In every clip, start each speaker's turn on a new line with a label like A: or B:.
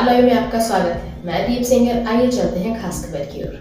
A: Bihar live में आपका स्वागत है। मैं दीप सिंगर। आइए चलते हैं खास खबर की ओर।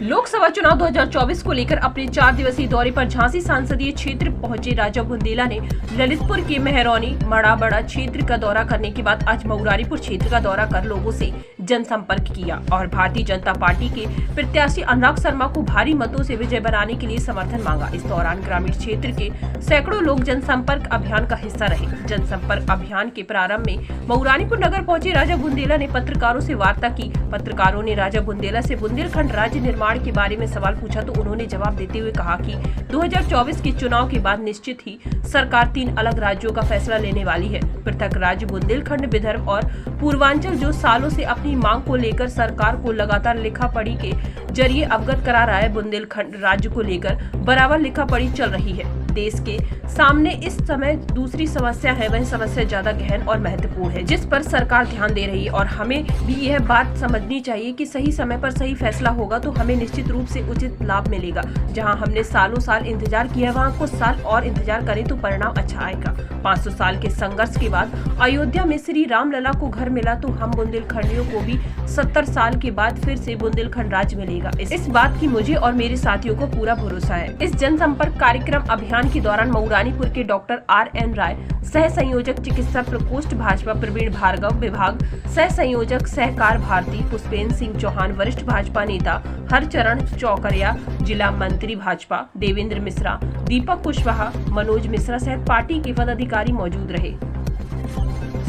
B: लोकसभा चुनाव 2024 को लेकर अपने 4 दिवसीय दौरे पर झांसी संसदीय क्षेत्र पहुंचे राजा बुंदेला ने ललितपुर के मेहरौनी मड़ाबड़ा क्षेत्र का दौरा करने के बाद आज मऊरानीपुर क्षेत्र का दौरा कर लोगों से जनसंपर्क किया और भारतीय जनता पार्टी के प्रत्याशी अनुराग शर्मा को भारी मतों से विजय बनाने के लिए समर्थन मांगा। इस दौरान ग्रामीण क्षेत्र के सैकड़ों लोग जनसंपर्क अभियान का हिस्सा रहे। जनसंपर्क अभियान के प्रारंभ में मऊरानीपुर नगर पहुंचे राजा बुंदेला ने पत्रकारों से वार्ता की। पत्रकारों ने राजा बुंदेला से बुंदेलखंड राज्य निर्माण के बारे में सवाल पूछा तो उन्होंने जवाब देते हुए कहा कि 2024 के चुनाव के बाद निश्चित ही सरकार 3 अलग राज्यों का फैसला लेने वाली है। पृथक राज्य बुंदेलखंड, विदर्भ और पूर्वांचल जो सालों से अपनी मांग को लेकर सरकार को लगातार लिखा पढ़ी के जरिए अवगत करा रहा है। बुंदेलखंड राज्य को लेकर बराबर लिखा पढ़ी चल रही है। देश के सामने इस समय दूसरी समस्या है, वह समस्या ज्यादा गहन और महत्वपूर्ण है जिस पर सरकार ध्यान दे रही है और हमें भी यह बात समझनी चाहिए कि सही समय पर सही फैसला होगा तो हमें निश्चित रूप से उचित लाभ मिलेगा। जहां हमने सालों साल इंतजार किया वहां कुछ साल और इंतजार करें तो परिणाम अच्छा आएगा। 500 साल के संघर्ष के बाद अयोध्या में श्री राम लला को घर मिला तो हम बुंदेलखंडियों को भी 70 साल के बाद फिर से बुंदेलखंड राज्य मिलेगा। इस बात की मुझे और मेरे साथियों को पूरा भरोसा है। इस जनसंपर्क कार्यक्रम अभियान के दौरान मऊरानीपुर के डॉक्टर RN राय, सह संयोजक चिकित्सा प्रकोष्ठ भाजपा प्रवीण भार्गव, विभाग सह संयोजक सहकार भारती पुष्पेंद्र सिंह चौहान, वरिष्ठ भाजपा नेता हरचरण चौकरिया, जिला मंत्री भाजपा देवेंद्र मिश्रा, दीपक कुशवाहा, मनोज मिश्रा सहित पार्टी के पदाधिकारी मौजूद रहे।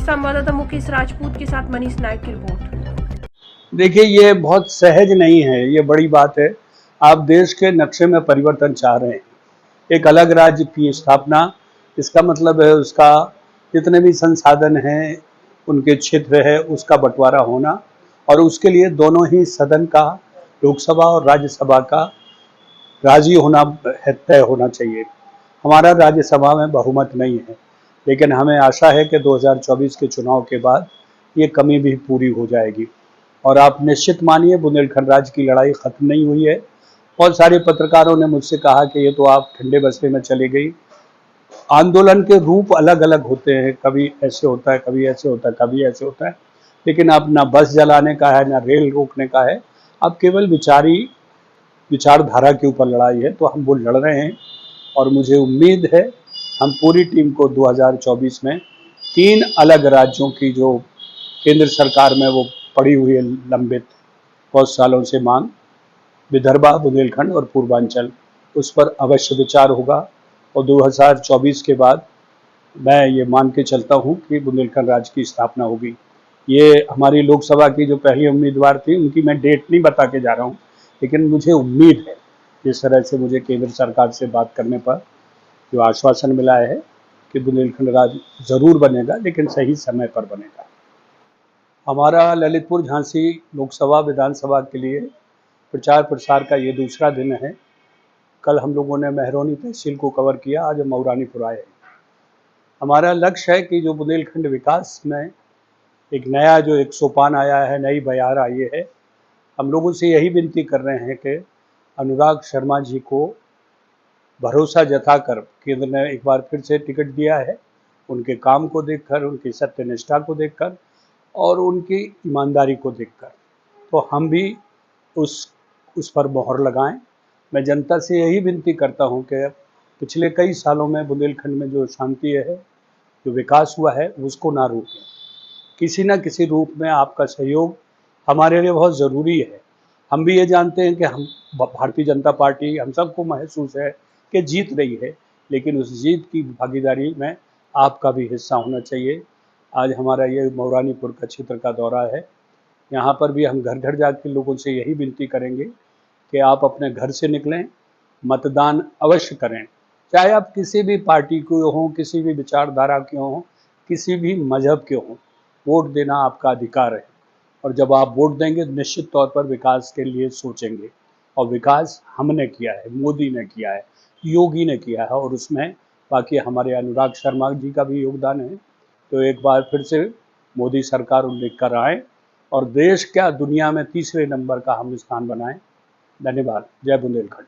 B: संवाददाता मुकेश राजपूत के साथ मनीष नायक की रिपोर्ट।
C: देखिए, ये बहुत सहज नहीं है, ये बड़ी बात है। आप देश के नक्शे में परिवर्तन चाह रहे हैं, एक अलग राज्य की स्थापना। इसका मतलब है उसका जितने भी संसाधन हैं, उनके क्षेत्र है, उसका बंटवारा होना और उसके लिए दोनों ही सदन का, लोकसभा और राज्यसभा का राजी होना तय होना चाहिए। हमारा राज्यसभा में बहुमत नहीं है, लेकिन हमें आशा है कि 2024 के चुनाव के बाद ये कमी भी पूरी हो जाएगी। और आप निश्चित मानिए, बुंदेलखंड राज्य की लड़ाई खत्म नहीं हुई है। बहुत सारे पत्रकारों ने मुझसे कहा कि ये तो आप ठंडे बस्ते में चली गई। आंदोलन के रूप अलग अलग होते हैं, कभी ऐसे होता है, कभी ऐसे होता है, कभी ऐसे होता है, लेकिन अब ना बस जलाने का है, ना रेल रोकने का है। अब केवल विचारधारा के ऊपर लड़ाई है, तो हम वो लड़ रहे हैं और मुझे उम्मीद है हम पूरी टीम को 2024 में 3 अलग राज्यों की जो केंद्र सरकार में वो पड़ी हुई है लंबित बहुत सालों से मांग, विदर्भ, बुंदेलखंड और पूर्वांचल, उस पर अवश्य विचार होगा। और 2024 के बाद मैं ये मान के चलता हूँ कि बुंदेलखंड राज्य की स्थापना होगी। ये हमारी लोकसभा की जो पहली उम्मीदवार थी, उनकी मैं डेट नहीं बता के जा रहा हूँ, लेकिन मुझे उम्मीद है, जिस तरह से मुझे केंद्र सरकार से बात करने पर जो आश्वासन मिला है कि बुंदेलखंड राज्य ज़रूर बनेगा, लेकिन सही समय पर बनेगा। हमारा ललितपुर झांसी लोकसभा विधानसभा के लिए प्रचार प्रसार का ये दूसरा दिन है। कल हम लोगों ने मेहरौनी तहसील को कवर किया, आज हम मऊरानीपुर आए। हमारा लक्ष्य है कि जो बुंदेलखंड विकास में एक नया जो एक सोपान आया है, नई बयार आई है, हम लोगों से यही विनती कर रहे हैं कि अनुराग शर्मा जी को भरोसा जताकर केंद्र ने एक बार फिर से टिकट दिया है। उनके काम को देखकर, उनकी सत्यनिष्ठा को देखकर और उनकी ईमानदारी को देखकर, तो हम भी उस पर मोहर लगाएं। मैं जनता से यही विनती करता हूं कि पिछले कई सालों में बुंदेलखंड में जो शांति है, जो विकास हुआ है, उसको ना रोकें। किसी न किसी रूप में आपका सहयोग हमारे लिए बहुत ज़रूरी है। हम भी ये जानते हैं कि हम भारतीय जनता पार्टी, हम सबको महसूस है कि जीत रही है, लेकिन उस जीत की भागीदारी में आपका भी हिस्सा होना चाहिए। आज हमारा ये मऊरानीपुर का क्षेत्र का दौरा है। यहाँ पर भी हम घर घर जाकर लोगों से यही विनती करेंगे कि आप अपने घर से निकलें, मतदान अवश्य करें। चाहे आप किसी भी पार्टी के हों, किसी भी विचारधारा के हों, किसी भी मजहब के हों, वोट देना आपका अधिकार है। और जब आप वोट देंगे, निश्चित तौर पर विकास के लिए सोचेंगे। और विकास हमने किया है, मोदी ने किया है, योगी ने किया है, और उसमें बाकी हमारे अनुराग शर्मा जी का भी योगदान है। तो एक बार फिर से मोदी सरकार लेकर आए और देश क्या दुनिया में तीसरे नंबर का हम स्थान बनाएं। धन्यवाद। जय बुंदेलखंड।